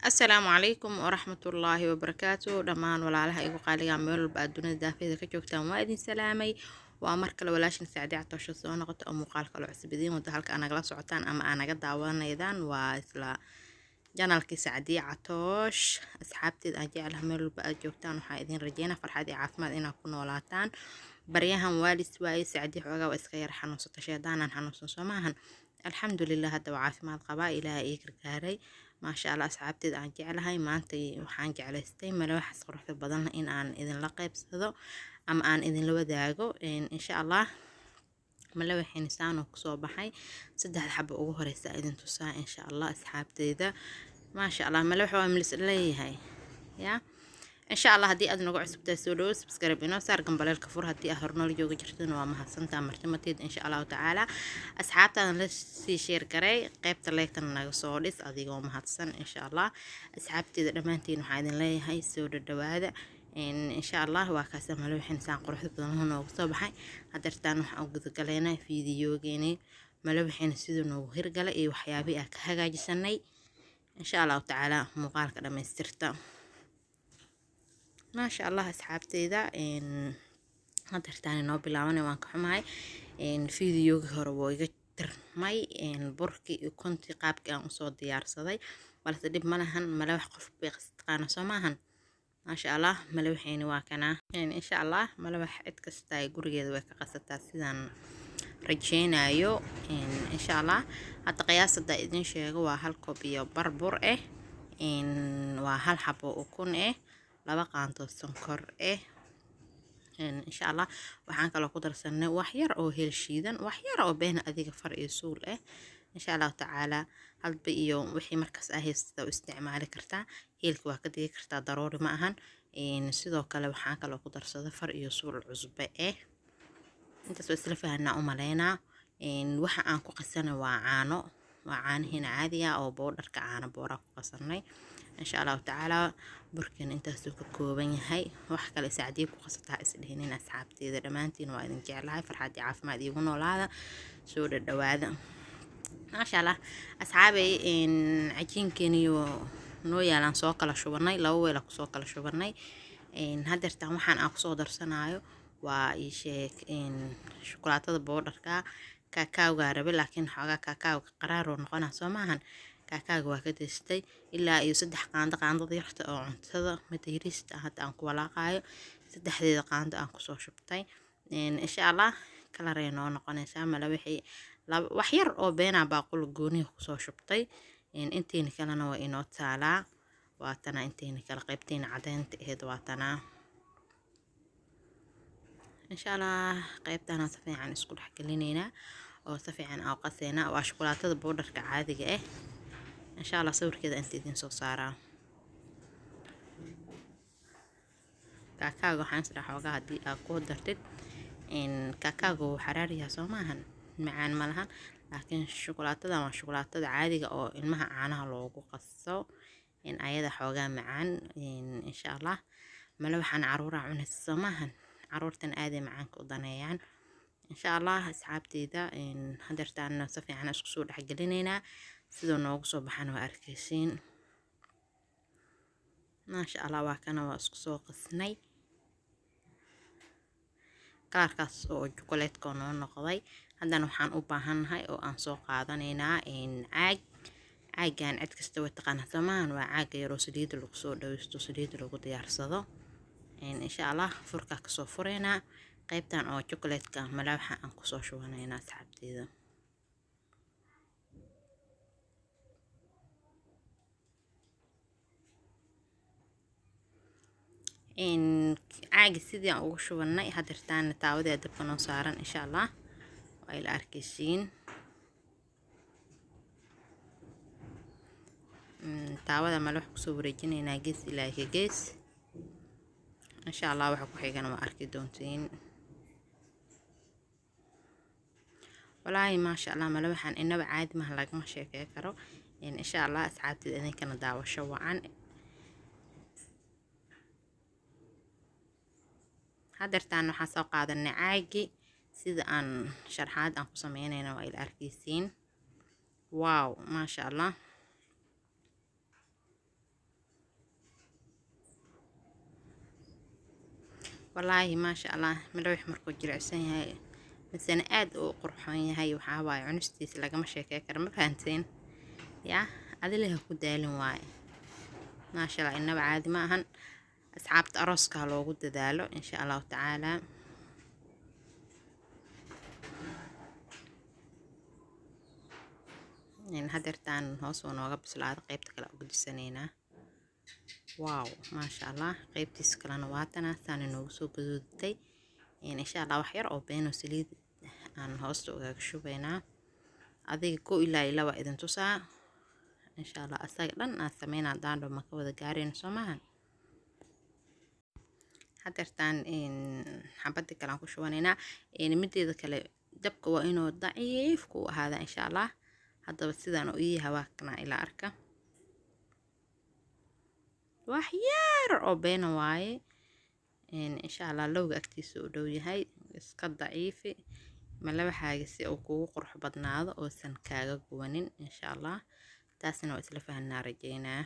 السلام عليكم ورحمة الله وبركاته دمان walaalaha igu qaaliga meel walba aad dunida daafeeda ka joogtaan waa idin salaamay waa mar kale walaashin saacadi catoosho soo noqoto oo muuqaal kale cusub idin wada halka anagala socotaan ama anaga daawanaydaan waa isla janalkii saacadi catoosh asxaabteed aan jecelahay meel walba aad joogtaan waxaa idin rajeynaa farxad iyo caafimaad inaad ku noolaataan baryahan waalis waaye saacadi xoogaa waa iska yar xanuunsata sheedaanan xanuunsan soo maahan alxamdulilah hadda waa caafimaad qabaa ilaaha ii gargaaray maasha allah asxaabteed aan jecelahay maanta waxaan jeclaystay malawaxas quruxda badan in aan idinla qaybsado ama aan idinla wadaago insha allah malawaxin saan oo kusoo baxay saddex xabo ugu horeysa idin tusaa insha allah asxaabteeda maasha allah malawax waa milis leeyahay yaa إن شاء الله هدي أدنى قعد سبتة سولو سبسكرايب إنه صار قبل الكفور هدي أهرنا اليوم جرتنا وما حسنت مرتمتيد إن شاء الله تعالى أصحابنا لسه شير كري قيبت ليك النجسوليس أدي وما حسن إن شاء الله أصحابتي دمانتين وحيدين لي هاي سود الدوادة إن شاء الله وكاسة ملوح إنسان قرح بدنهن وصباحي هدرتان وحوجد قلنا فيديو جيني ملوح إنسيد وهر قلا إيه وحيابي أكهجا جسني إن شاء الله تعالى مقالك لما يسترتا ما شاء الله أصحابتيدا إن هدرتاني نو بلاواني وان كحماي إن فيديو هربو يجتر ماي إن بركي كنت قابك أن صوت ديار صدي ولا تدب ملهن ملوح قف بيقستقانا سماهن ما شاء الله ملوحيني واكنا إن شاء الله ملوح اتكستاي قريد ويكا قصتا سيدان رجينا يو إن شاء الله حتى قياس دا إذن شيغو وهالكوبيو بربور إن وهال حبو أكون laba qaandood sonkor insha Allah waxaan kala ku darsanay wax yar oo heel shiidan wax yar oo been adiga far iyo suul insha Allah taala halba iyo wixii markaas ahaysta u isticmaali kartaa heelka waa ka dhigi kartaa daruuri ma ahan sidoo kale waxaan kala ku darsaday far iyo suul cusbe intaas isla fahanaa u maleynaa waxa aan ku qasanay waa caanaheena caadiga oo boodharka caano boora ku qasanay إن شاء الله تعالى بركن أنت سوق كوبين هاي وحكي لسعديك وقصتها إسدهنين أصحابتي إذا دمانتين وإذن جعلها فرحتي عاف ما ديقون ولا هذا سود الدوادة ما شاء الله أصحابي إن عجين كنيو نويا لان سوق على شبرناي لو ولا سوق على شبرناي إن هدر تمحن أقصى درسنايو وإيشك إن شوكولاتة بودر كاكاو غاربي لكن حاجة كاكاو قرار ونقنا سماهن كاكاغ waa ka distay ilaa iyo 3 qaando yarta oo cuntada madayrista hadda aan ku walaaqayo saddexdeeda qaando aan ku soo shubtay insha Allah kala reeno noqonaysa malawaxi wax yar oo beena baaqul gooni ku soo shubtay intiin kalena waa inoo taalaa waatana intiin kala qaybteen cadeynta aheed waatana insha Allah qaybtana si fiican isku dhaxgelinayna oo si fiican aan qaseena waa shukulaatada bowdharka caadiga إن شاء الله صور كذا أنت دين صو صارا كاكاو حنسرح وقاعد دي أكو درتد إن كاكاو حراري هسوماهن معان ملهن لكن الشوكولاتة ده ما الشوكولاتة عادي أو المها عنها لوجو قصو إن أيدا حوجا معان إن شاء الله ملوح عن عرورة عن السماهن عرورة آدي معانك قدنيان إن شاء الله أصحابتي ده إن هدرت عن صفي عن أسكسور حق لينا sidoo noogu soo baxan waa arkaysiin maasha Allah waa kana waa isku soo qasnay kaarkaas oo chocolate ka noo noqday haddana waxaan u baahanahay oo aan soo qaadanaynaa caagan cid kasta way taqaanaa samaan waa caaga yar oo saliid lagu soo dhaweysto saliid lagu diyaarsado insha Allah furka ka soo fureynaa qaybtan oo chocolate ka malawaxa aan ku soo shubanaynaa asxaabteeda إن عاجز سيدي أو شو بناي هدرتان تعودي أدبنا نصارا إن شاء الله وإلى أركيسين تعودي ملوح كسور جيني ناقص إلى جيس إن شاء الله وحكو حيجانا وأركي دونتين والله ما شاء الله ملوحان إنه عادي مهلاك ما شيء كرو إن شاء الله أسعدت إني كان دعوة شوعان هدرتان waxaan soo qaadanay caagi sida aan sharxaad aan ku sameynayna waa ila arkaysiin wow ma sha Allah والله ما شاء الله ملوح مركو جرعسان هاي مثلا آد وقرحان هاي وحاواي عنستيس لقى مشي كاكر مفهمتين يا هذا اللي هكو دالين واي ما شاء الله إنه عادي ما هن أصحاب أرسكها لو قد دالو إن شاء الله تعالى يعني هدرتان هوس ونوغا بس العادة قيبتك لا قد سنينة واو ما شاء الله قيبتي سكلان واتنا ثاني نوغسو قدودتي يعني إن شاء الله وحير أو بينو سليد aan hoosta ugaga shubaynaa adiga ko ilaa waa idin tusaa insha Allah asaga dhan aan sameynaa daandho ma ka wada gaareen Soomahan hadartaan xabada kale aan ku shubanaynaa mideeda kale dabka waa inuu daciif ku ahaada insha Allah hadaba sidaan u yahay waa kana ila arka wax yar oo beena waaye insha Allah lowga agtiisa u dhow yahay iska daciifi malaba xaaga si uu kugu qurux badnaado oo san kaaga guwanin insha Allah taasina waa isla fahanaa rajeynaa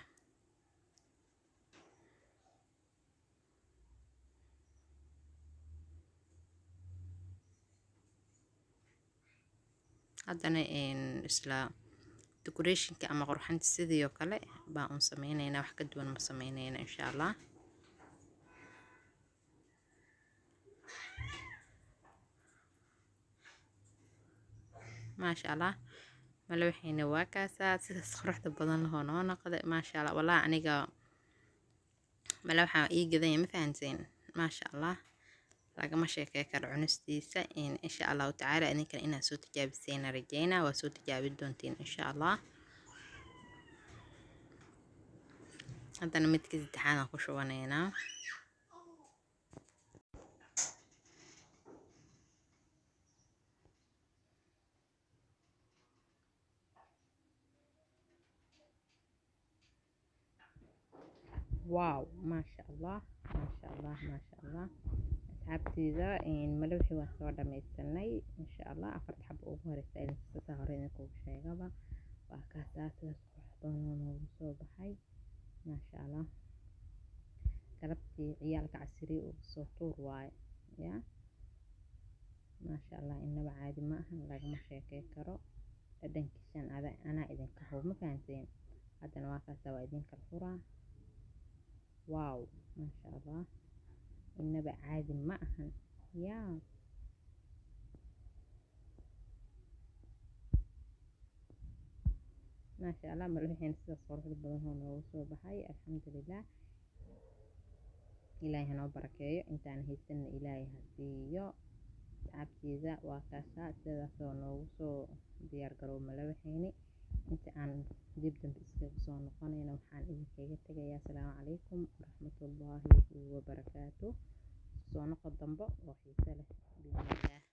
haddana isla decorationka ama qurxinta sidii oo kale baan u sameynaynaa wax ka duwan ma sameynayna insha Allah ما شاء الله ملوحينا واكاسا سيدا صخرحة بدن لهو نونقد ما شاء الله والله عنيقا ملوحة إيقظين مفانسين ما شاء الله لقى ما شيكا كالعنستيسا إن شاء الله تعالى إني كان إنا سو تجابي سينا رجينا وسو تجابي دونتين إن شاء الله هذا أنا متكزي تحانا خشوانينا واو ما شاء الله ما شاء الله ما شاء الله أصحابتي ذا إن ملوحي وصورة ميستني إن شاء الله أفرد حب أغمر السائل ستهرين كوب شيغبا وأكاسات صحبان وصوب حي ما شاء الله قلبتي عيالك عسري وصوتور واي يا ما شاء الله إنه عادي ما أهم لك ما شيكي كرو أدن كيسان أنا إذن كهو مكانتين أدن واكاسا وإذن كالفورة واو ما شاء الله إنه عادي ما أهم يا ما شاء الله ملوحين سيدا صورة البضان هون وصوب حي الحمد لله إلهي هنو بركيو انتان هيسن إلهي هسيو تعبتيزا واكاسا سيدا سو نوغسو ديار قرو ملوحيني انت aan dib dambe iskaga soo noqonayna waxaan idinkaga tagayaa assalaamu calaykum waraxmatullaahi wabarakaatuh soo noqo dambe oo xiiso leh bismillah